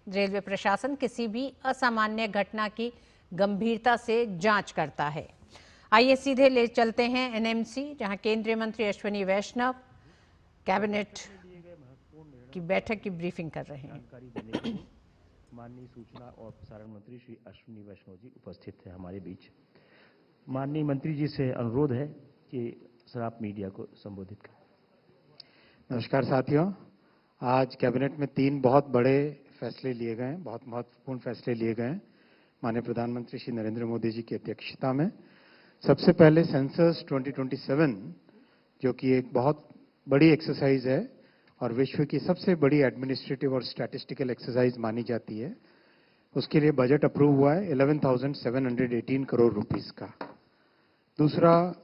Railway प्रशासन किसी भी असामान्य घटना की गंभीरता से जांच करता है। आइए सीधे ले चलते हैं एनएमसी, जहां केंद्रीय मंत्री अश्विनी वैष्णव कैबिनेट की बैठक की ब्रीफिंग कर रहे हैं। जानकारी देने के लिए माननीय सूचना और प्रसारण मंत्री श्री अश्विनी वैष्णव जी उपस्थित हैं हमारे बीच। माननीय मंत्री जी से अनुरोध है कि सर आप मीडिया को संबोधित करें। नमस्कार साथियों, आज कैबिनेट में 3 बहुत बड़े फैसले लिए गए हैं, बहुत महत्वपूर्ण फैसले लिए गए हैं माननीय प्रधानमंत्री श्री नरेंद्र मोदी जी की अध्यक्षता में। सबसे पहले सेंसस 2027, जो कि एक बहुत बड़ी एक्सरसाइज है और विश्व की सबसे बड़ी एडमिनिस्ट्रेटिव और स्टैटिस्टिकल एक्सरसाइज मानी जाती है, उसके लिए बजट अप्रूव हुआ है 11,718 करोड़ रुपीस का। दूसरा,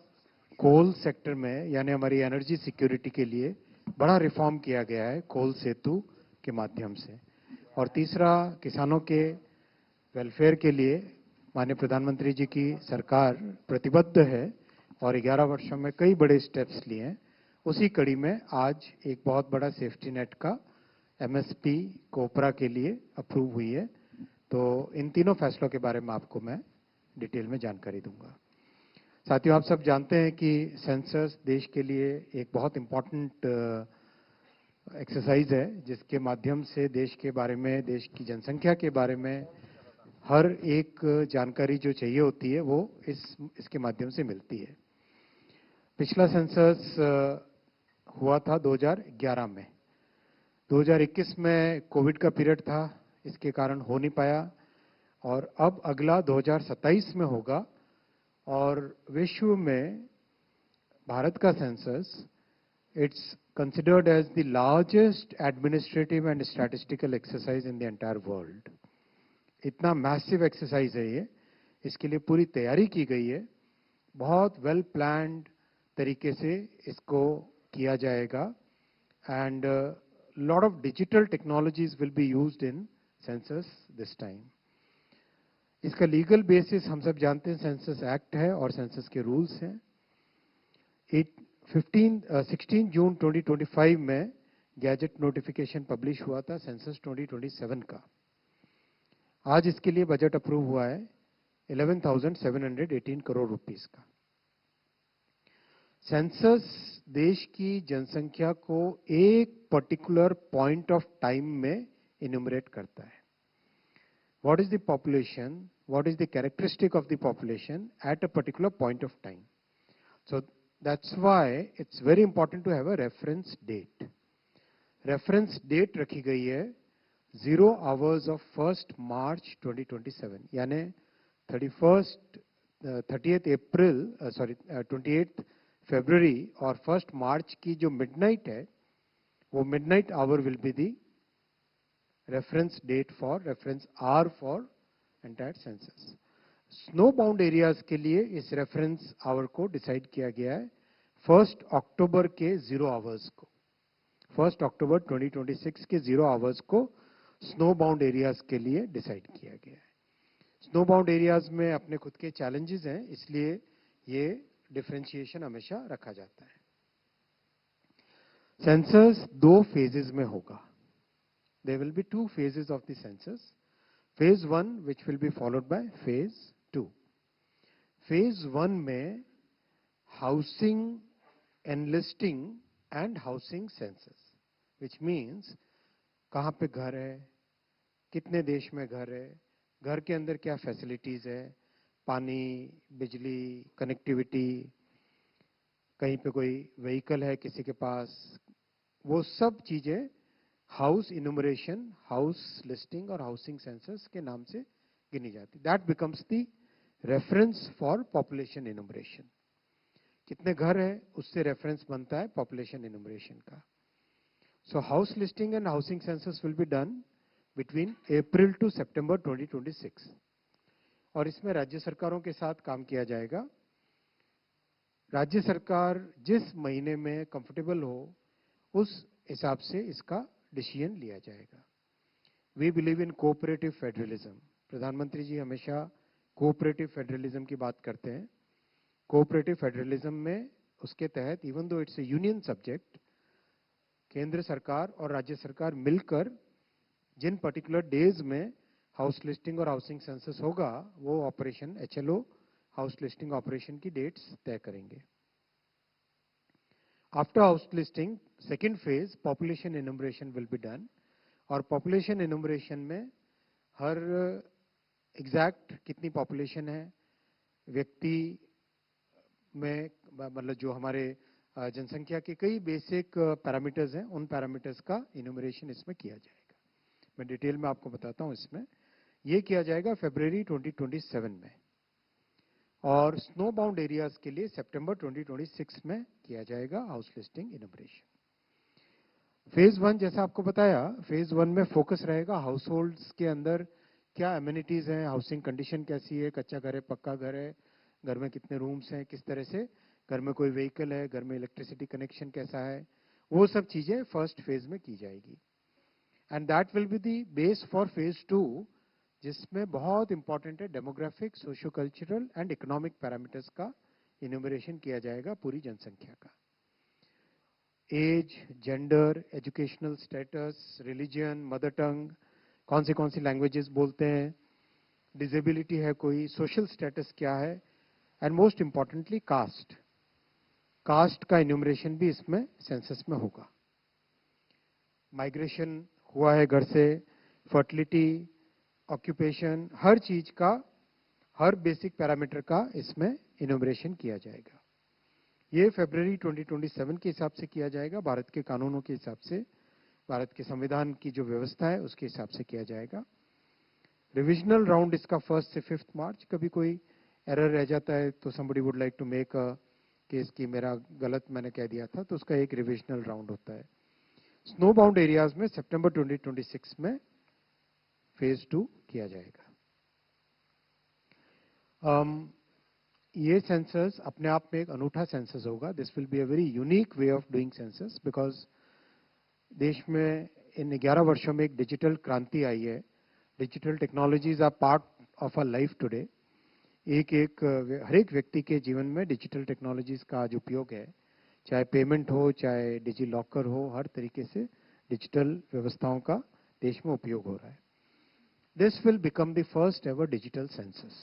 कोल सेक्टर में यानी हमारी एनर्जी सिक्योरिटी के लिए बड़ा रिफॉर्म किया गया है कोल सेतु के माध्यम से। और तीसरा, किसानों के वेलफेयर के लिए माननीय प्रधानमंत्री जी की सरकार प्रतिबद्ध है और 11 वर्षों में कई बड़े स्टेप्स लिए हैं। उसी कड़ी में आज एक बहुत बड़ा सेफ्टी नेट का एमएसपी कोपरा के लिए अप्रूव हुई है। तो इन तीनों फैसलों के बारे में आपको मैं डिटेल में जानकारी दूंगा। साथियों, आप सब जानते हैं कि सेंसस देश के लिए एक बहुत इम्पोर्टेंट एक्सरसाइज है, जिसके माध्यम से देश के बारे में, देश की जनसंख्या के बारे में हर एक जानकारी जो चाहिए होती है वो इसके माध्यम से मिलती है। पिछला सेंसस हुआ था 2011 में। 2021 में कोविड का पीरियड था, इसके कारण हो नहीं पाया, और अब अगला 2027 में होगा। और विश्व में भारत का census it's considered as the largest administrative and statistical exercise in the entire world. इतना मैसिव एक्सरसाइज है ये, इसके लिए पूरी तैयारी की गई है, बहुत वेल प्लान्ड तरीके से इसको किया जाएगा। And lot of digital technologies will be used in census this time. इसका लीगल बेसिस हम सब जानते हैं, सेंसस एक्ट है और सेंसस के रूल्स हैं। 16 जून 2025 में गैजेट नोटिफिकेशन पब्लिश हुआ था सेंसस 2027 का। आज इसके लिए बजट अप्रूव हुआ है 11,718 करोड़ रुपीस का। सेंसस देश की जनसंख्या को एक पर्टिकुलर पॉइंट ऑफ टाइम में इन्यूमरेट करता है। What is the population? What is the characteristic of the population at a particular point of time? So that's why it's very important to have a reference date. Reference date रखी गई है 0 hours of 1st March 2027, यानी 28th February और 1st March की जो midnight है, वो midnight hour will be the reference date for reference hour for entire census. Snow bound areas के लिए इस रेफरेंस आवर को डिसाइड किया गया है 1 अक्टूबर के 0 आवर्स को। 1 अक्टूबर 2026 के 0 आवर्स को स्नो बाउंड एरियाज के लिए डिसाइड किया गया है। स्नो बाउंड एरियाज में अपने खुद के चैलेंजेस हैं, इसलिए ये डिफरेंशिएशन हमेशा रखा जाता है। सेंसस 2 फेजेस में होगा। There will be 2 phases of the census. Phase 1 which will be followed by phase 2. Phase 1 में housing enlisting and housing census, which means कहाँ पे घर है, कितने देश में घर है, घर के अंदर क्या फैसिलिटीज है, पानी, बिजली, कनेक्टिविटी, कहीं पे कोई व्हीकल है किसी के पास, वो सब चीजें हाउस इन्यूमरेशन, हाउस लिस्टिंग और हाउसिंग सेंसस के नाम से गिनी जाती। That becomes the reference for population enumeration. कितने घर है उससे रेफरेंस बनता है पॉपुलेशन इन्यूमरेशन का। So house listing and housing census will be done between April to September 2026 और इसमें राज्य सरकारों के साथ काम किया जाएगा। राज्य सरकार जिस महीने में कंफर्टेबल हो उस हिसाब से इसका डिसीजन लिया जाएगा। We believe in cooperative federalism. प्रधानमंत्री जी हमेशा कोऑपरेटिव फेडरलिज्म की बात करते हैं। कोऑपरेटिव फेडरलिज्म में उसके तहत even though it's A union subject, केंद्र सरकार और राज्य सरकार मिलकर जिन पर्टिकुलर डेज में हाउस लिस्टिंग और हाउसिंग सेंसस होगा वो operation HLO house listing operation की डेट्स तय करेंगे। After house listing second phase population enumeration will be done, और पॉपुलेशन एनुमरेशन में हर एग्जैक्ट कितनी पॉपुलेशन है व्यक्ति में, मतलब जो हमारे जनसंख्या के कई बेसिक पैरामीटर्स हैं उन पैरामीटर्स का इन्यूमरेशन इसमें किया जाएगा। मैं डिटेल में आपको बताता हूं। इसमें ये किया जाएगा फरवरी 2027 में, और स्नो बाउंड एरियाज के लिए सितंबर 2026 में किया जाएगा हाउस लिस्टिंग इन्यूमरेशन। फेज 1 जैसा आपको बताया, फेज 1 में फोकस रहेगा हाउस होल्ड्स के अंदर क्या एमिनिटीज हैं, हाउसिंग कंडीशन कैसी है, कच्चा घर है, पक्का घर है, घर में कितने रूम्स हैं, किस तरह से घर में कोई व्हीकल है, घर में इलेक्ट्रिसिटी कनेक्शन कैसा है, वो सब चीजें फर्स्ट फेज में की जाएगी। And that will be the base for phase 2, जिसमें बहुत इंपॉर्टेंट है demographic, socio cultural and economic parameters का इन्यूमरेशन किया जाएगा पूरी जनसंख्या का। Age, gender, educational status, religion, mother tongue, कौन सी लैंग्वेजेस बोलते हैं, डिसेबिलिटी है कोई, सोशल स्टेटस क्या है, and most importantly caste. Caste का इन्यूमरेशन भी इसमें सेंसस में होगा। माइग्रेशन हुआ है घर से, फर्टिलिटी, ऑक्यूपेशन, हर चीज का, हर बेसिक पैरामीटर का इसमें इन्यूमरेशन किया जाएगा। ये फरवरी 2027 के हिसाब से किया जाएगा, भारत के कानूनों के हिसाब से, भारत के संविधान की जो व्यवस्था है उसके हिसाब से किया जाएगा। रिविजनल राउंड इसका 1 से 5 मार्च। कभी कोई एरर रह जाता है तो somebody would like to make a case कि मेरा गलत मैंने कह दिया था, तो उसका एक रिविजनल राउंड होता है। स्नो बाउंड एरियाज में सितंबर 2026 में फेज 2 किया जाएगा। ये सेंसस अपने आप में एक अनूठा सेंसस होगा। This will be a very unique way of doing census, because देश में इन 11 वर्षों में एक डिजिटल क्रांति आई है। Digital technologies are part of our life today. हर एक व्यक्ति के जीवन में डिजिटल टेक्नोलॉजीज का आज उपयोग है, चाहे पेमेंट हो, चाहे डिजी लॉकर हो, हर तरीके से डिजिटल व्यवस्थाओं का देश में उपयोग हो रहा है। This will become the first ever digital census.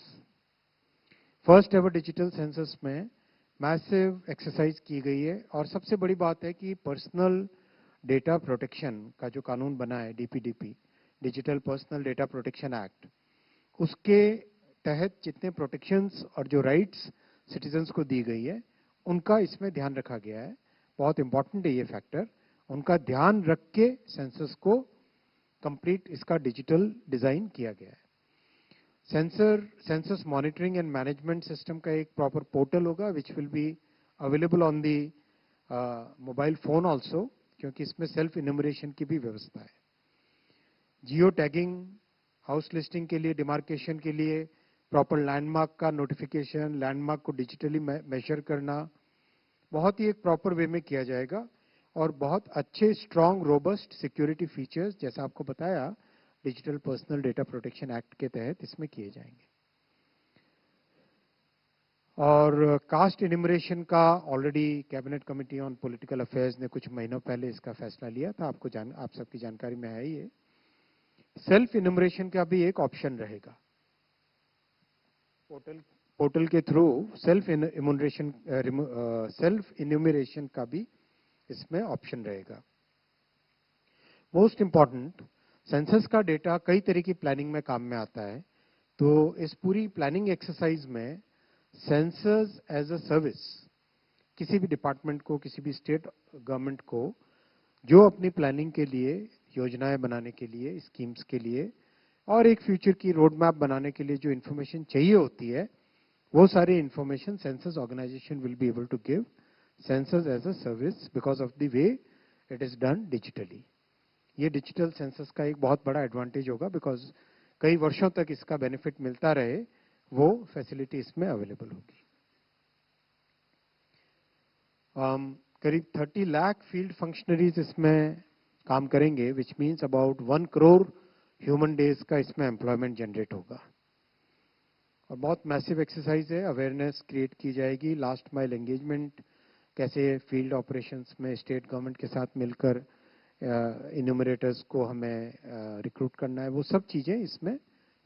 First ever digital census में मैसिव एक्सरसाइज की गई है, और सबसे बड़ी बात है कि पर्सनल डेटा प्रोटेक्शन का जो कानून बना है, DPDP, digital personal data protection act, उसके तहत जितने प्रोटेक्शंस और जो राइट्स सिटीजन्स को दी गई है उनका इसमें ध्यान रखा गया है। बहुत इंपॉर्टेंट है ये फैक्टर, उनका ध्यान रख के सेंसस को कंप्लीट इसका डिजिटल डिजाइन किया गया है। Census monitoring and management system का एक प्रॉपर पोर्टल होगा which will be available on the mobile phone also, क्योंकि इसमें सेल्फ इन्यूमरेशन की भी व्यवस्था है। जियो टैगिंग, हाउस लिस्टिंग के लिए, डिमार्केशन के लिए प्रॉपर लैंडमार्क का नोटिफिकेशन, लैंडमार्क को डिजिटली मेजर करना बहुत ही एक प्रॉपर वे में किया जाएगा, और बहुत अच्छे स्ट्रांग रोबस्ट सिक्योरिटी फीचर्स जैसा आपको बताया digital personal data protection act के तहत इसमें किए जाएंगे। और कास्ट इन्यूमरेशन का already cabinet committee on political affairs ने कुछ महीनों पहले इसका फैसला लिया था, आप सबकी जानकारी में है ही है। सेल्फ इन्यूमरेशन का भी एक ऑप्शन रहेगा पोर्टल के थ्रू। सेल्फ इन्यूमरेशन का भी इसमें ऑप्शन रहेगा। मोस्ट इंपॉर्टेंट, सेंसस का डेटा कई तरह की प्लानिंग में काम में आता है, तो इस पूरी प्लानिंग एक्सरसाइज में सेंसस एज अ सर्विस किसी भी डिपार्टमेंट को, किसी भी स्टेट गवर्नमेंट को जो अपनी प्लानिंग के लिए, योजनाएं बनाने के लिए, स्कीम्स के लिए और एक फ्यूचर की रोड मैप बनाने के लिए जो इंफॉर्मेशन चाहिए होती है, वो सारी information census organisation will be able to give census as a service because of the way it is done digitally. ये डिजिटल सेंसस का एक बहुत बड़ा एडवांटेज होगा, बिकॉज कई वर्षों तक इसका बेनिफिट मिलता रहे, वो फैसिलिटी इसमें अवेलेबल होगी। करीब 30 लाख फील्ड फंक्शनरीज इसमें काम करेंगे, which means about 1 crore human days का इसमें एम्प्लॉयमेंट जनरेट होगा। और बहुत मैसिव एक्सरसाइज है, अवेयरनेस क्रिएट की जाएगी, लास्ट माइल एंगेजमेंट कैसे फील्ड ऑपरेशंस में स्टेट गवर्नमेंट के साथ मिलकर इन्यूमरेटर्स को हमें रिक्रूट करना है, वो सब चीजें इसमें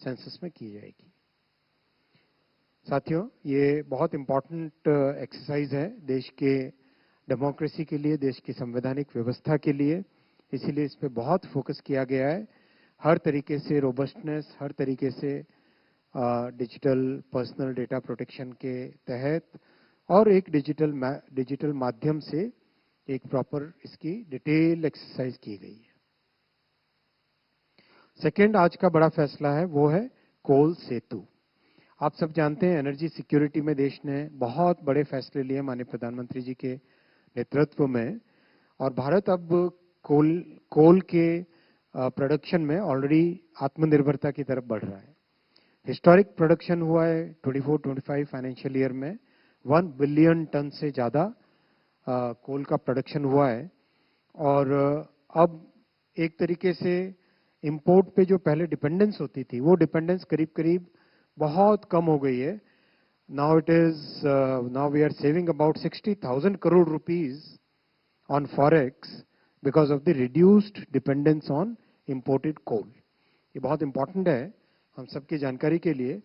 सेंसस में की जाएगी। साथियों, ये बहुत इंपॉर्टेंट एक्सरसाइज है देश के डेमोक्रेसी के लिए, देश की संवैधानिक व्यवस्था के लिए, इसीलिए इस पे बहुत फोकस किया गया है। हर तरीके से रोबस्टनेस, हर तरीके से डिजिटल पर्सनल डेटा प्रोटेक्शन के तहत और एक डिजिटल माध्यम से एक प्रॉपर इसकी डिटेल एक्सरसाइज की गई है। सेकेंड आज का बड़ा फैसला है वो है कोल सेतु। आप सब जानते हैं एनर्जी सिक्योरिटी में देश ने बहुत बड़े फैसले लिए माननीय प्रधानमंत्री जी के नेतृत्व में, और भारत अब कोल के प्रोडक्शन में ऑलरेडी आत्मनिर्भरता की तरफ बढ़ रहा है। हिस्टोरिक प्रोडक्शन हुआ है 24-25 फाइनेंशियल ईयर में 1 बिलियन टन से ज्यादा कोल का प्रोडक्शन हुआ है, और अब एक तरीके से इंपोर्ट पे जो पहले डिपेंडेंस होती थी वो डिपेंडेंस करीब करीब बहुत कम हो गई है। Now we are saving about 60,000 crore rupees on forex because of the reduced dependence on imported coal. ये बहुत इंपॉर्टेंट है हम सबकी जानकारी के लिए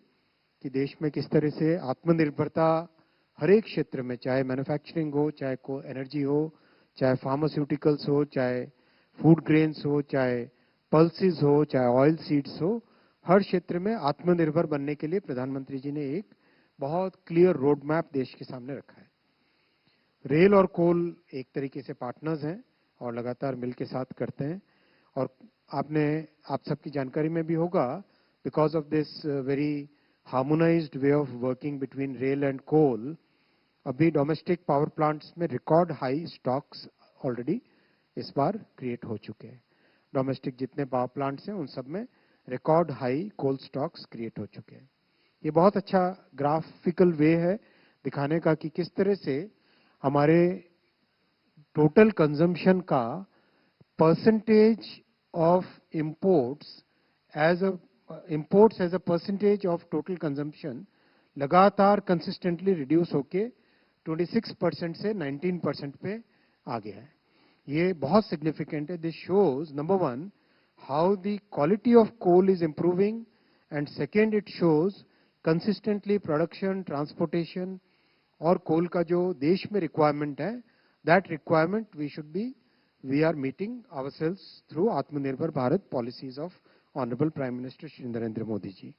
कि देश में किस तरह से आत्मनिर्भरता हर एक क्षेत्र में, चाहे मैन्युफैक्चरिंग हो, चाहे एनर्जी हो, चाहे फार्मास्यूटिकल्स हो, चाहे फूड ग्रेन्स हो, चाहे पल्सेस हो, चाहे ऑयल सीड्स हो, हर क्षेत्र में आत्मनिर्भर बनने के लिए प्रधानमंत्री जी ने एक बहुत क्लियर रोड मैप देश के सामने रखा है। रेल और कोल एक तरीके से पार्टनर्स हैं और लगातार मिलकर साथ करते हैं, और आप सबकी जानकारी में भी होगा because of this very harmonised way of working between rail and coal, अभी डोमेस्टिक पावर प्लांट्स में रिकॉर्ड हाई स्टॉक्स ऑलरेडी इस बार क्रिएट हो चुके हैं। डोमेस्टिक जितने पावर प्लांट्स हैं उन सब में रिकॉर्ड हाई कोल स्टॉक्स क्रिएट हो चुके हैं। ये बहुत अच्छा ग्राफिकल वे है दिखाने का कि किस तरह से हमारे टोटल कंजम्पशन का percentage of imports as a percentage of total consumption लगातार कंसिस्टेंटली रिड्यूस होके 26% से 19% पे आ गया है। ये बहुत सिग्निफिकेंट है। This shows number one how the quality of coal is improving, and second it shows consistently production, transportation और कोल का जो देश में रिक्वायरमेंट है, that requirement we are meeting ourselves through Atmanirbhar Bharat policies of honourable prime minister Shri Narendra Modi ji.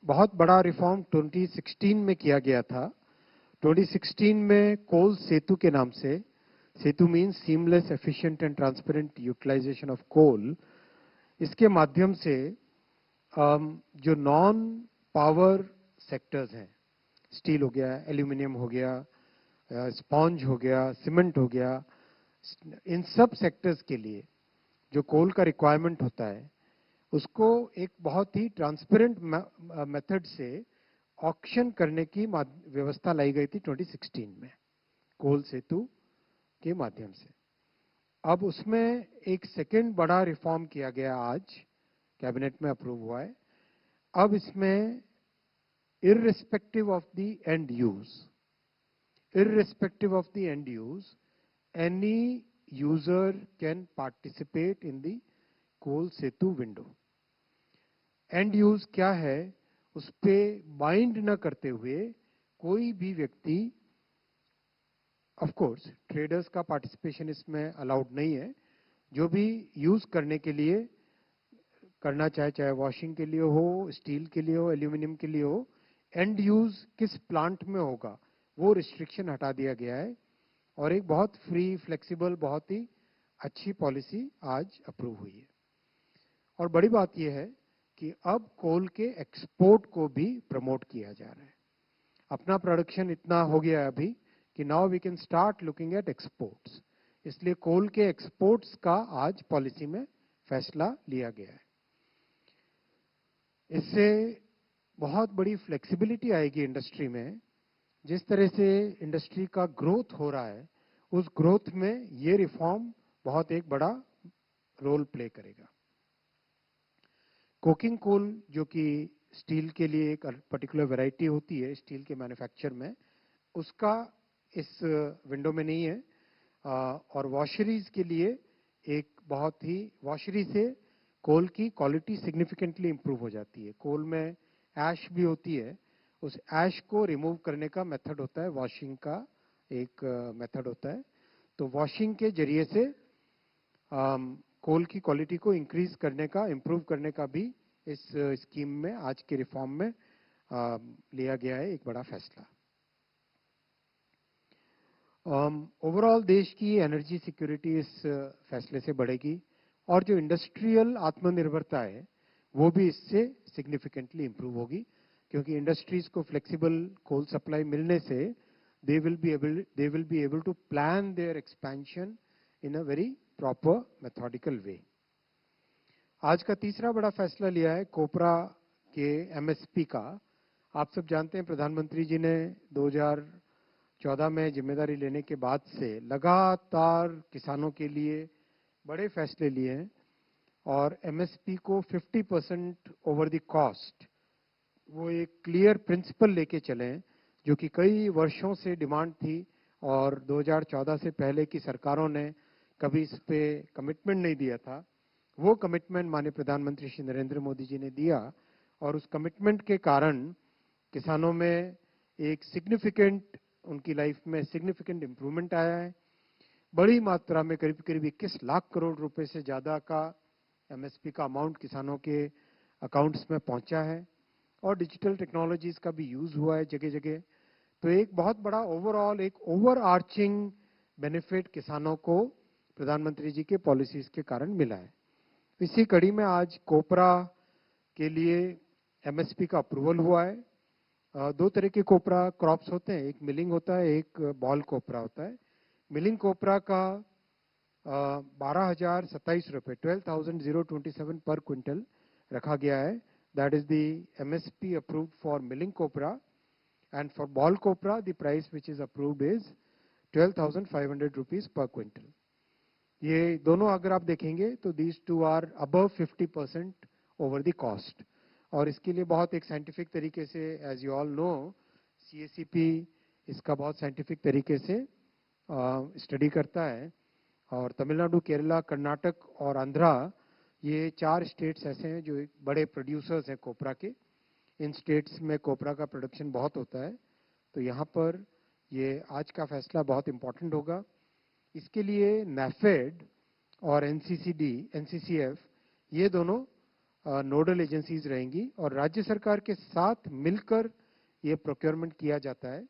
बहुत बड़ा reform 2016 में किया गया था। 2016 में कोल सेतु के नाम से, Setu means seamless efficient and transparent utilization of coal, इसके माध्यम से जो नॉन पावर सेक्टर्स हैं, स्टील हो गया, एल्यूमिनियम हो गया, स्पॉन्ज हो गया, सीमेंट हो गया, इन सब सेक्टर्स के लिए जो कोल का रिक्वायरमेंट होता है उसको एक बहुत ही ट्रांसपेरेंट मेथड से ऑक्शन करने की व्यवस्था लाई गई थी 2016 में कोल सेतु के माध्यम से। अब उसमें एक सेकेंड बड़ा रिफॉर्म किया गया, आज कैबिनेट में अप्रूव हुआ है। अब इसमें irrespective of the end use any user can participate in the coal Setu window. End use क्या है, उस पे बाइंड न करते हुए कोई भी व्यक्ति, ऑफ कोर्स ट्रेडर्स का पार्टिसिपेशन इसमें अलाउड नहीं है, जो भी यूज करने के लिए करना चाहे वॉशिंग के लिए हो, स्टील के लिए हो, एल्यूमिनियम के लिए हो, एंड यूज किस प्लांट में होगा वो रिस्ट्रिक्शन हटा दिया गया है, और एक बहुत फ्री, फ्लेक्सिबल, बहुत ही अच्छी पॉलिसी आज अप्रूव हुई है। और बड़ी बात यह है कि अब कोल के एक्सपोर्ट को भी प्रमोट किया जा रहा है। अपना प्रोडक्शन इतना हो गया है अभी कि now we can start looking at exports, इसलिए कोल के एक्सपोर्ट्स का आज पॉलिसी में फैसला लिया गया है। इससे बहुत बड़ी फ्लेक्सिबिलिटी आएगी इंडस्ट्री में। जिस तरह से इंडस्ट्री का ग्रोथ हो रहा है, उस ग्रोथ में ये रिफॉर्म बहुत एक बड़ा रोल प्ले करेगा। कोकिंग कोल, जो कि स्टील के लिए एक पर्टिकुलर वैरायटी होती है स्टील के मैन्युफैक्चर में, उसका इस विंडो में नहीं है। और वॉशरीज के लिए एक बहुत ही, वॉशरी से कोल की क्वालिटी सिग्निफिकेंटली इंप्रूव हो जाती है। कोल में ऐश भी होती है, उस ऐश को रिमूव करने का मेथड होता है, वॉशिंग का एक मेथड होता है। तो वॉशिंग के जरिए से कोल की क्वालिटी को इंक्रीज करने का, इंप्रूव करने का भी इस स्कीम में, आज के रिफॉर्म में लिया गया है एक बड़ा फैसला। ओवरऑल देश की एनर्जी सिक्योरिटी इस फैसले से बढ़ेगी और जो इंडस्ट्रियल आत्मनिर्भरता है वो भी इससे सिग्निफिकेंटली इंप्रूव होगी, क्योंकि इंडस्ट्रीज को फ्लेक्सिबल कोल सप्लाई मिलने से they will be able to plan their expansion in a very proper methodical way. आज का तीसरा बड़ा फैसला लिया है कोपरा के एमएसपी का। आप सब जानते हैं प्रधानमंत्री जी ने 2014 में जिम्मेदारी लेने के बाद से लगातार किसानों के लिए बड़े फैसले लिए हैं और एमएसपी को 50% ओवर द कॉस्ट, वो एक क्लियर प्रिंसिपल लेके चले हैं जो कि कई वर्षों से डिमांड थी और 2014 से पहले की सरकारों ने कभी इस पे कमिटमेंट नहीं दिया था। वो कमिटमेंट माननीय प्रधानमंत्री श्री नरेंद्र मोदी जी ने दिया और उस कमिटमेंट के कारण किसानों में एक सिग्निफिकेंट, उनकी लाइफ में सिग्निफिकेंट इंप्रूवमेंट आया है। बड़ी मात्रा में करीब करीब 21 लाख करोड़ रुपए से ज्यादा का एमएसपी का अमाउंट किसानों के अकाउंट्स में पहुंचा है और डिजिटल टेक्नोलॉजीज का भी यूज हुआ है जगह जगह। तो एक बहुत बड़ा ओवरऑल एक ओवर आर्चिंग बेनिफिट किसानों को प्रधानमंत्री जी के पॉलिसीज के कारण मिला है। इसी कड़ी में आज कोपरा के लिए एमएसपी का अप्रूवल हुआ है। दो तरह के कोपरा क्रॉप्स होते हैं, एक मिलिंग होता है, एक बॉल कोपरा होता है। मिलिंग कोपरा का 12,027 रुपए 12,027 पर क्विंटल रखा गया है। That is the MSP approved for milling copra, and for ball copra the price which is approved is 12,500 rupees per quintal. ये दोनों अगर आप देखेंगे तो these two are above 50% over the cost। और इसके लिए बहुत एक साइंटिफिक तरीके से, as you all know, CACP इसका बहुत साइंटिफिक तरीके से स्टडी करता है और तमिलनाडु, केरला, कर्नाटक और आंध्रा, ये 4 स्टेट्स ऐसे हैं जो बड़े प्रोड्यूसर्स हैं कोपरा के। इन स्टेट्स में कोपरा का प्रोडक्शन बहुत होता है, तो यहाँ पर ये आज का फैसला बहुत इंपॉर्टेंट होगा। इसके लिए नैफेड और एनसीसीएफ ये दोनों नोडल एजेंसीज रहेंगी और राज्य सरकार के साथ मिलकर ये प्रोक्योरमेंट किया जाता है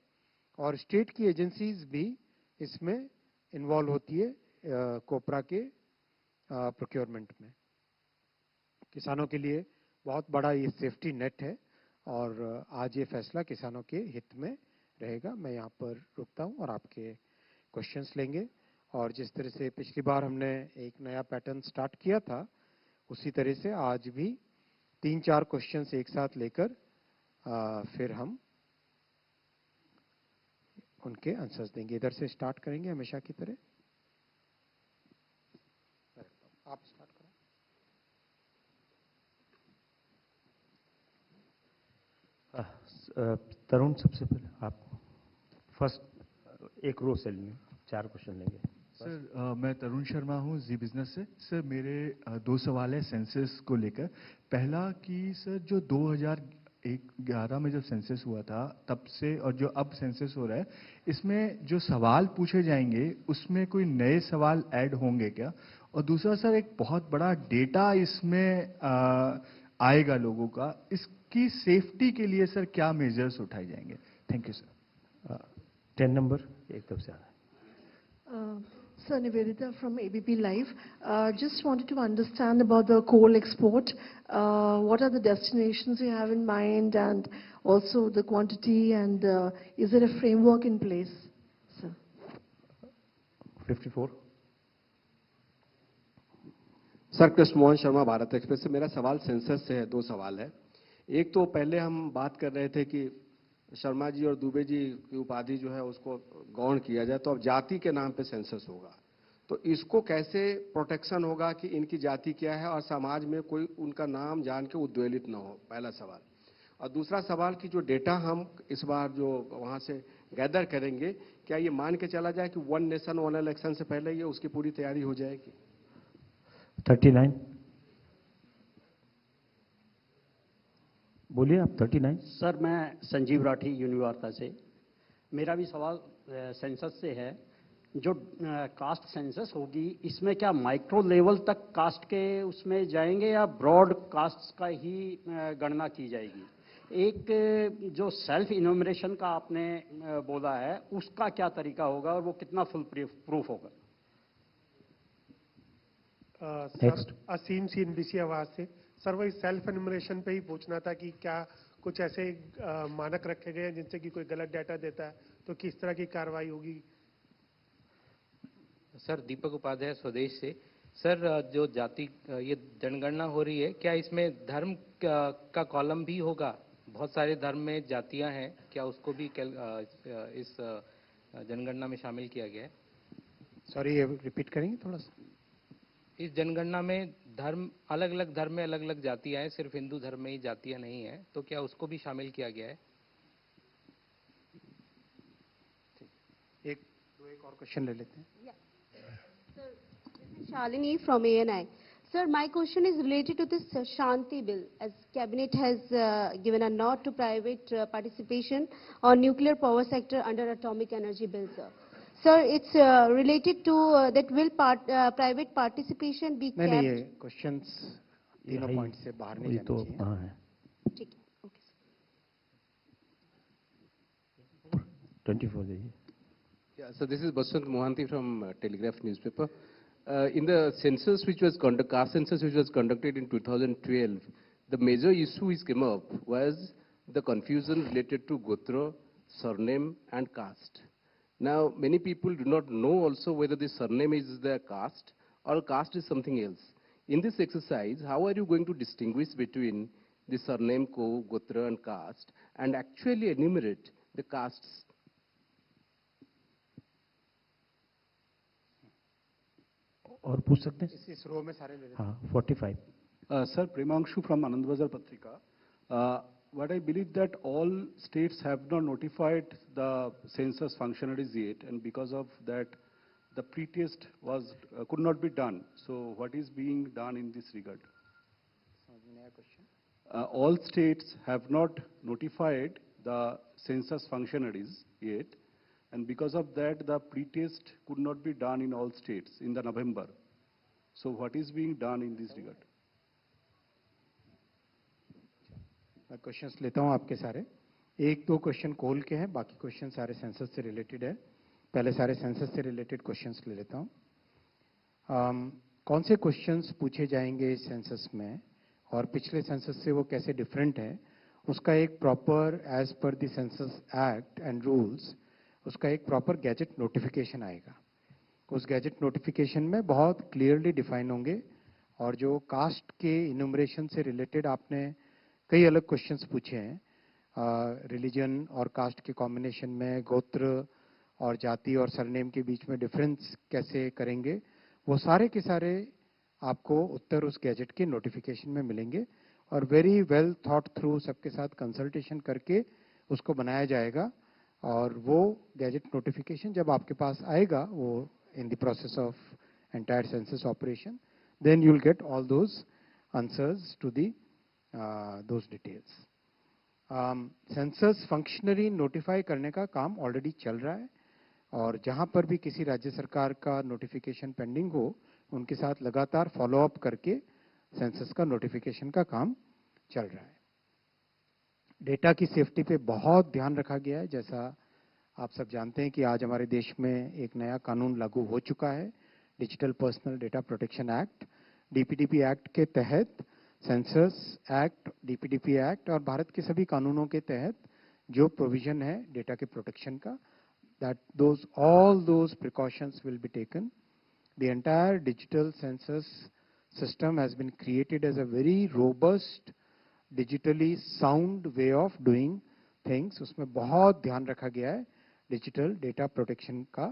और स्टेट की एजेंसीज भी इसमें इन्वॉल्व होती है कोपरा के प्रोक्योरमेंट में। किसानों के लिए बहुत बड़ा ये सेफ्टी नेट है और आज ये फैसला किसानों के हित में रहेगा। मैं यहाँ पर रुकता हूँ और आपके क्वेश्चंस लेंगे और जिस तरह से पिछली बार हमने एक नया पैटर्न स्टार्ट किया था, उसी तरह से आज भी 3-4 क्वेश्चंस एक साथ लेकर फिर हम उनके आंसर्स देंगे। इधर से स्टार्ट करेंगे हमेशा की तरह। आप स्टार्ट करें। तरुण, सबसे पहले आप फर्स्ट एक रो से लेंगे, 4 क्वेश्चन लेंगे। सर मैं तरुण शर्मा हूँ जी बिजनेस से। सर मेरे 2 सवाल है सेंसस को लेकर। पहला कि सर जो 2011 में जब सेंसस हुआ था तब से और जो अब सेंसस हो रहा है, इसमें जो सवाल पूछे जाएंगे उसमें कोई नए सवाल ऐड होंगे क्या? और दूसरा सर, एक बहुत बड़ा डेटा इसमें आएगा लोगों का, इसकी सेफ्टी के लिए सर क्या मेजर्स उठाए जाएंगे? Thank you sir. 10 नंबर एकदम से आ रहा है। Sir, Nivedita from ABP Live. Just wanted to understand about the coal export. What are the destinations you have in mind, and also the quantity, and is there a framework in place, sir? 54। Sir, Krishna Mohan Sharma, Bharat express से। मेरा सवाल census से है, 2 सवाल है। एक तो पहले हम बात कर रहे थे कि शर्मा जी और दुबे जी की उपाधि जो है उसको गौण किया जाए, तो अब जाति के नाम पे सेंसस होगा, तो इसको कैसे प्रोटेक्शन होगा कि इनकी जाति क्या है और समाज में कोई उनका नाम जान के उद्वेलित ना हो? पहला सवाल। और दूसरा सवाल कि जो डेटा हम इस बार जो वहाँ से गैदर करेंगे, क्या ये मान के चला जाए कि वन नेशन वन इलेक्शन से पहले ये उसकी पूरी तैयारी हो जाएगी? 39 बोलिए आप। 39। सर, मैं संजीव राठी यूनिवार्ता से। मेरा भी सवाल सेंसस से है। जो कास्ट सेंसस होगी, इसमें क्या माइक्रो लेवल तक कास्ट के उसमें जाएंगे या ब्रॉड कास्ट का ही गणना की जाएगी? एक जो सेल्फ इनोमिनेशन का आपने बोला है, उसका क्या तरीका होगा और वो कितना फुल प्रूफ होगा? सर, असीम सी NBC आवाज से। सर, वही सेल्फ एनुमरेशन पे ही पूछना था कि क्या कुछ ऐसे मानक रखे गए हैं जिनसे कि कोई गलत डाटा देता है तो किस तरह की कार्रवाई होगी? सर, दीपक उपाध्याय, स्वदेश से। सर, जो जाति ये जनगणना हो रही है, क्या इसमें धर्म का कॉलम भी होगा? बहुत सारे धर्म में जातियां हैं, क्या उसको भी इस जनगणना में शामिल किया गया है? सॉरी, ये रिपीट करेंगे थोड़ा सा? इस जनगणना में धर्म, अलग अलग धर्म में अलग अलग जातियां हैं, सिर्फ हिंदू धर्म में ही जातियां नहीं है, तो क्या उसको भी शामिल किया गया है? एक और क्वेश्चन ले लेते हैं। Sir, this is Shalini from ANI. Sir, my question is related to this Shanti Bill, as Cabinet has given a nod to private participation on nuclear power sector under Atomic Energy Bill, sir. Sir, it's related to that will private participation be नहीं नहीं, kept? ये questions तीनों point से बाहर नहीं ये तो जाने चाहिए। हाँ है। ठीक है, okay, sir. 24 जाइए। Yeah, so this is Baswant Mohanty from Telegraph newspaper. In the census which was caste census which was conducted in 2012, the major issue which came up was the confusion related to gotra, surname and caste. Now, many people do not know also whether the surname is their caste or caste is something else. In this exercise, how are you going to distinguish between the surname, gotra and caste and actually enumerate the castes? और पूछ सकते हैं? इस रो में सारे ले लेते हैं। हाँ, 45। Sir, Premanshu from Anand Bazar Patrika. What I believe that all states have not notified the census functionaries yet, and because of that, the pre-test was could not be done. So, what is being done in this regard? All states have not notified the census functionaries yet, and because of that, the pre-test could not be done in all states in the November. So, what is being done in this regard? मैं questions लेता हूं आपके सारे। एक दो question कोल के हैं, बाकी क्वेश्चन सारे सेंसस से रिलेटेड है। पहले सारे सेंसस से रिलेटेड क्वेश्चंस ले लेता हूं। कौन से क्वेश्चंस पूछे जाएंगे इस सेंसस में और पिछले सेंसस से वो कैसे डिफरेंट है, उसका एक proper as per the census act and rules उसका एक प्रॉपर गैजेट नोटिफिकेशन आएगा। उस गैजेट नोटिफिकेशन में बहुत क्लियरली डिफाइन होंगे, और जो कास्ट के इनुमरेशन से रिलेटेड आपने कई अलग क्वेश्चंस पूछे हैं, रिलीजन और कास्ट के कॉम्बिनेशन में गोत्र और जाति और सरनेम के बीच में डिफरेंस कैसे करेंगे, वो सारे के सारे आपको उत्तर उस गैजेट के नोटिफिकेशन में मिलेंगे, और वेरी वेल थॉट थ्रू सबके साथ कंसल्टेशन करके उसको बनाया जाएगा। और वो गैजेट नोटिफिकेशन जब आपके पास आएगा, वो in the process of entire census operation, then you will get all those answers to the those details. Census functionary notify करने का काम ऑलरेडी चल रहा है, और जहां पर भी किसी राज्य सरकार का नोटिफिकेशन पेंडिंग हो, उनके साथ लगातार फॉलोअप करके सेंसस का नोटिफिकेशन का काम चल रहा है। डेटा की सेफ्टी पे बहुत ध्यान रखा गया है। जैसा आप सब जानते हैं कि आज हमारे देश में एक नया कानून लागू हो चुका है, digital personal data protection act. DPDP act के तहत सेंसस एक्ट, डीपीडीपी एक्ट और भारत के सभी कानूनों के तहत जो प्रोविजन है डेटा के प्रोटेक्शन का, that all those precautions will be taken. The entire digital census system has been created as a very robust, digitally sound way of doing things. उसमें बहुत ध्यान रखा गया है डिजिटल डेटा प्रोटेक्शन का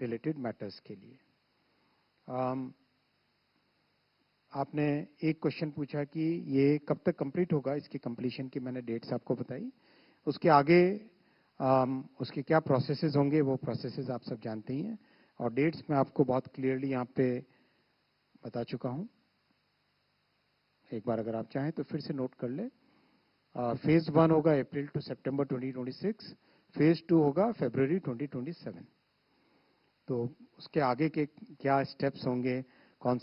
रिलेटेड मैटर्स के लिए। आपने एक क्वेश्चन पूछा कि ये कब तक कंप्लीट होगा, इसकी कंप्लीशन की मैंने डेट्स आपको बताई। उसके आगे उसके क्या प्रोसेसेस होंगे, वो प्रोसेसेस आप सब जानते ही हैं, और डेट्स मैं आपको बहुत क्लियरली यहाँ पे बता चुका हूँ। एक बार अगर आप चाहें तो फिर से नोट कर ले। फेज 1 होगा अप्रैल टू सितंबर 2026, फेज 2 होगा फरवरी 2027। तो उसके आगे के क्या स्टेप्स होंगे, कौन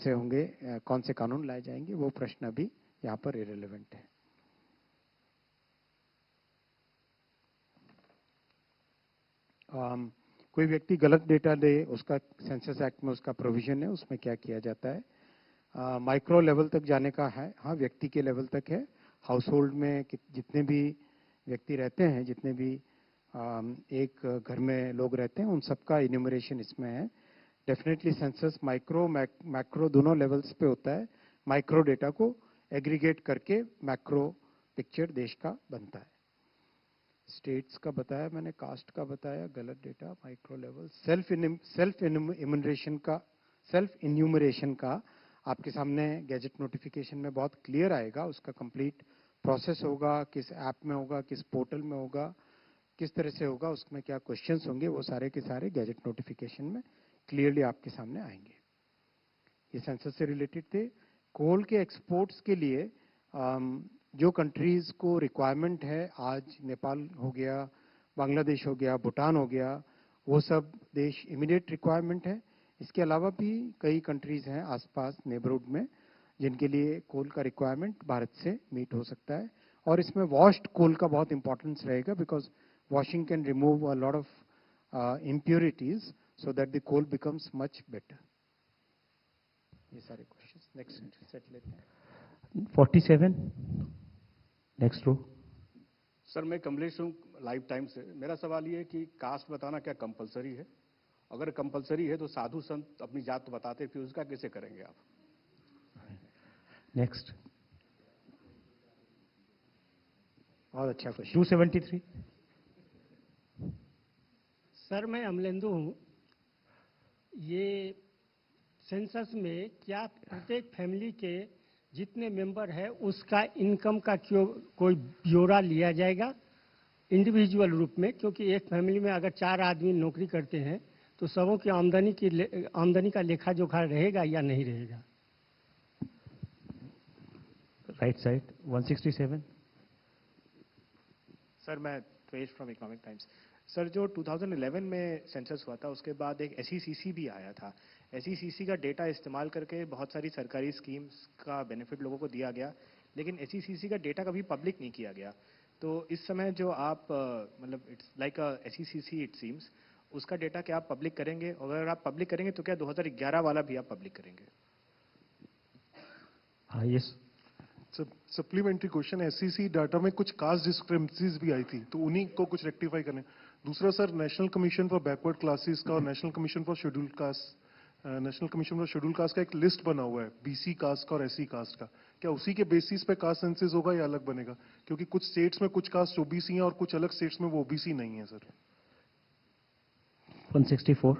से कानून लाए जाएंगे, वो प्रश्न अभी यहाँ पर इरेलेवेंट है। कोई व्यक्ति गलत डेटा दे, उसका सेंसस एक्ट में उसका प्रोविजन है, उसमें क्या किया जाता है। माइक्रो लेवल तक जाने का है, हाँ व्यक्ति के लेवल तक है। हाउस होल्ड में जितने भी व्यक्ति रहते हैं, जितने भी एक घर में लोग रहते हैं, उन सबका इन्यूमरेशन इसमें है। डेफिनेटली सेंसस माइक्रो मैक्रो दोनों लेवल्स पे होता है। माइक्रो डेटा को एग्रीगेट करके मैक्रो पिक्चर देश का बनता है। स्टेट्स का बताया मैंने, कास्ट का बताया, गलत data, micro level, self enumeration का आपके सामने गैजेट नोटिफिकेशन में बहुत क्लियर आएगा। उसका कंप्लीट प्रोसेस होगा, किस ऐप में होगा, किस पोर्टल में होगा, किस तरह से होगा, उसमें क्या क्वेश्चंस होंगे, वो सारे के सारे गैजेट नोटिफिकेशन में क्लियरली आपके सामने आएंगे। ये सेंसस से रिलेटेड थे। कोल के एक्सपोर्ट्स के लिए जो कंट्रीज को रिक्वायरमेंट है, आज नेपाल हो गया, बांग्लादेश हो गया, भूटान हो गया, वो सब देश इमीडिएट रिक्वायरमेंट है। इसके अलावा भी कई कंट्रीज हैं आसपास नेबरहुड में, जिनके लिए कोल का रिक्वायरमेंट भारत से मीट हो सकता है। और इसमें वॉश्ड कोल का बहुत इंपॉर्टेंस रहेगा, because washing can remove a lot of impurities so that the coal becomes much better. ये सारे questions next set लेते हैं। 47 नेक्स्ट रो। सर मैं कमलेश हूँ लाइव टाइम से। मेरा सवाल ये है कि कास्ट बताना क्या कंपलसरी है? अगर कंपलसरी है तो साधु संत अपनी जात तो बताते, फिर उसका कैसे करेंगे आप? नेक्स्ट। बहुत अच्छा क्वेश्चन। 273। सर मैं अमलेंदु हूँ। ये सेंसस में क्या प्रत्येक फैमिली के जितने मेंबर है उसका इनकम का क्यों कोई ब्यौरा लिया जाएगा इंडिविजुअल रूप में? क्योंकि एक फैमिली में अगर 4 आदमी नौकरी करते हैं तो सबों की आमदनी का लेखा जोखा रहेगा या नहीं रहेगा? Right side 167। सर मैं त्वेश फ्रॉम इकोनॉमिक टाइम्स। सर जो 2011 में सेंसस हुआ था उसके बाद एक SECC भी आया था। SECC का डेटा इस्तेमाल करके बहुत सारी सरकारी स्कीम्स का बेनिफिट लोगों को दिया गया, लेकिन SECC का डेटा कभी पब्लिक नहीं किया गया। तो इस समय जो आप मतलब it's like SECC it seems, उसका डेटा क्या आप पब्लिक करेंगे? और अगर आप पब्लिक करेंगे तो क्या 2011 वाला भी आप पब्लिक करेंगे? हाँ yes. Supplementary question, SEC data में कुछ कास्ट डिस्क्रिपेंसीज भी आई थी, तो उन्हीं को कुछ रेक्टिफाई करने। दूसरा sir, national commission for backward classes का और national commission for scheduled caste का एक लिस्ट बना हुआ है BC कास्ट का और SC कास्ट का। क्या उसी के बेसिस पे कास्ट सेंसस होगा या अलग बनेगा? क्योंकि कुछ स्टेट्स में कुछ कास्ट OBC हैं और कुछ अलग स्टेट्स में वो OBC नहीं है सर। 164।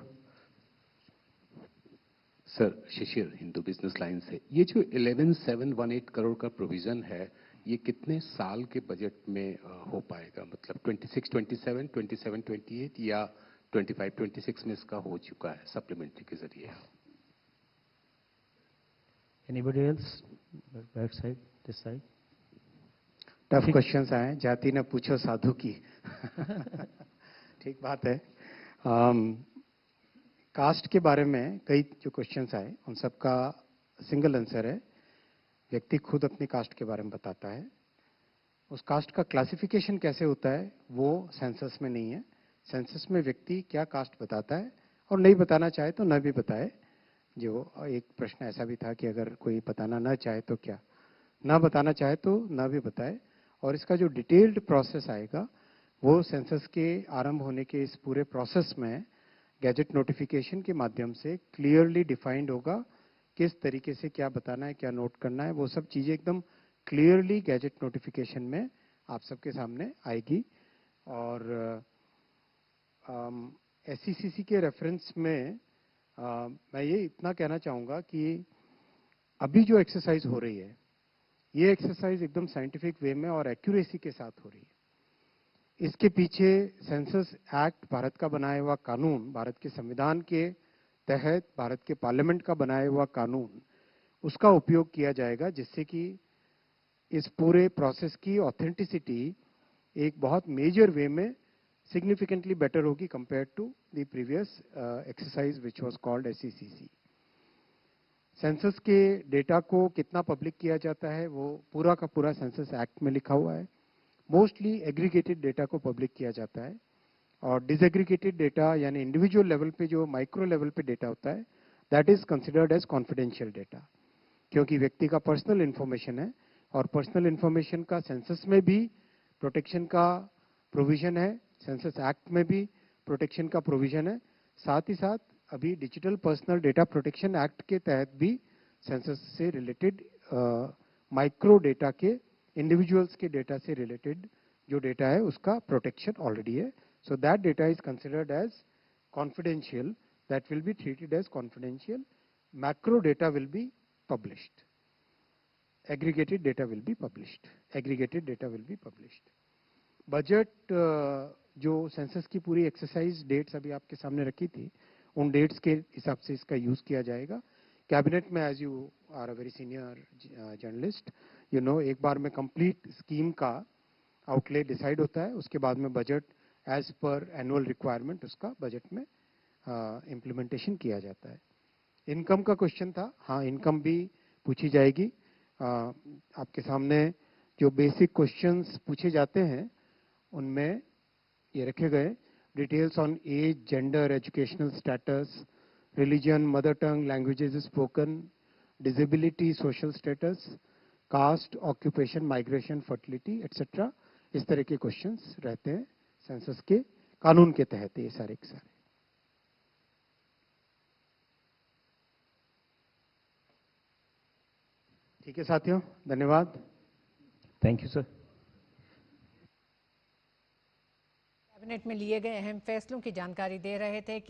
सर शिशिर, हिंदू बिजनेस लाइन से। ये जो 11,718 करोड़ का प्रोविजन है, ये कितने साल के बजट में हो पाएगा? मतलब 26-27, 27-28 या 25-26 में इसका हो चुका है सप्लीमेंट्री के जरिए? Anybody else? Back side, this side. Tough questions आए, जाति न पूछो साधु की। ठीक बात है। कास्ट के बारे में कई जो क्वेश्चंस आए उन सबका सिंगल आंसर है, व्यक्ति खुद अपनी कास्ट के बारे में बताता है। उस कास्ट का क्लासिफिकेशन कैसे होता है वो सेंसस में नहीं है। सेंसस में व्यक्ति क्या कास्ट बताता है, और नहीं बताना चाहे तो न भी बताए। जो एक प्रश्न ऐसा भी था कि अगर कोई बताना ना चाहे तो क्या, ना बताना चाहे तो न भी बताए। और इसका जो डिटेल्ड प्रोसेस आएगा वो सेंसस के आरंभ होने के इस पूरे प्रोसेस में गैजेट नोटिफिकेशन के माध्यम से क्लियरली डिफाइंड होगा किस तरीके से क्या बताना है, क्या नोट करना है। वो सब चीज़ें एकदम क्लियरली गैजेट नोटिफिकेशन में आप सबके सामने आएगी। और SECC के रेफरेंस में मैं ये इतना कहना चाहूँगा कि अभी जो एक्सरसाइज हो रही है, ये एक्सरसाइज एकदम साइंटिफिक वे में और एक्यूरेसी के साथ हो रही है। इसके पीछे सेंसस एक्ट, भारत का बनाया हुआ कानून, भारत के संविधान के तहत भारत के पार्लियामेंट का बनाया हुआ कानून, उसका उपयोग किया जाएगा, जिससे कि इस पूरे प्रोसेस की ऑथेंटिसिटी एक बहुत मेजर वे में सिग्निफिकेंटली बेटर होगी compared to the previous exercise which was called SECC. Census के डेटा को कितना पब्लिक किया जाता है वो पूरा का पूरा सेंसस एक्ट में लिखा हुआ है। मोस्टली एग्रीगेटेड डेटा को पब्लिक किया जाता है और डिसएग्रीगेटेड डेटा यानी इंडिविजुअल लेवल पे जो माइक्रो लेवल पे डेटा होता है that is considered as confidential data, क्योंकि व्यक्ति का पर्सनल इंफॉर्मेशन है और पर्सनल इंफॉर्मेशन का सेंसस में भी प्रोटेक्शन का प्रोविजन है, सेंसस एक्ट में भी प्रोटेक्शन का प्रोविजन है। साथ ही साथ अभी digital personal data protection act के तहत भी सेंसस से रिलेटेड माइक्रो डेटा के, इंडिविजुअल्स के डेटा से रिलेटेड जो डेटा है उसका प्रोटेक्शन ऑलरेडी है। So that data is considered as confidential, that will be treated as confidential. Macro data will be published. Aggregated data will be published. Aggregated data will be published. Budget जो census की पूरी exercise dates अभी आपके सामने रखी थी, उन dates के हिसाब से इसका यूज किया जाएगा। कैबिनेट में, as you are a very senior journalist, you know, एक बार में कंप्लीट स्कीम का आउटले डिसाइड होता है, उसके बाद में budget as per annual requirement उसका बजट में इम्प्लीमेंटेशन किया जाता है। इनकम का क्वेश्चन था, हाँ इनकम भी पूछी जाएगी। आपके सामने जो बेसिक क्वेश्चंस पूछे जाते हैं उनमें ये रखे गए, details on age, gender, educational status, religion, mother tongue, languages spoken, disability, social status, caste, occupation, migration, fertility etcetera. इस तरह के क्वेश्चंस रहते हैं सेंसस के कानून के तहत, ये सारे के सारे। ठीक है साथियों, धन्यवाद। Thank you sir. कैबिनेट में लिए गए अहम फैसलों की जानकारी दे रहे थे कि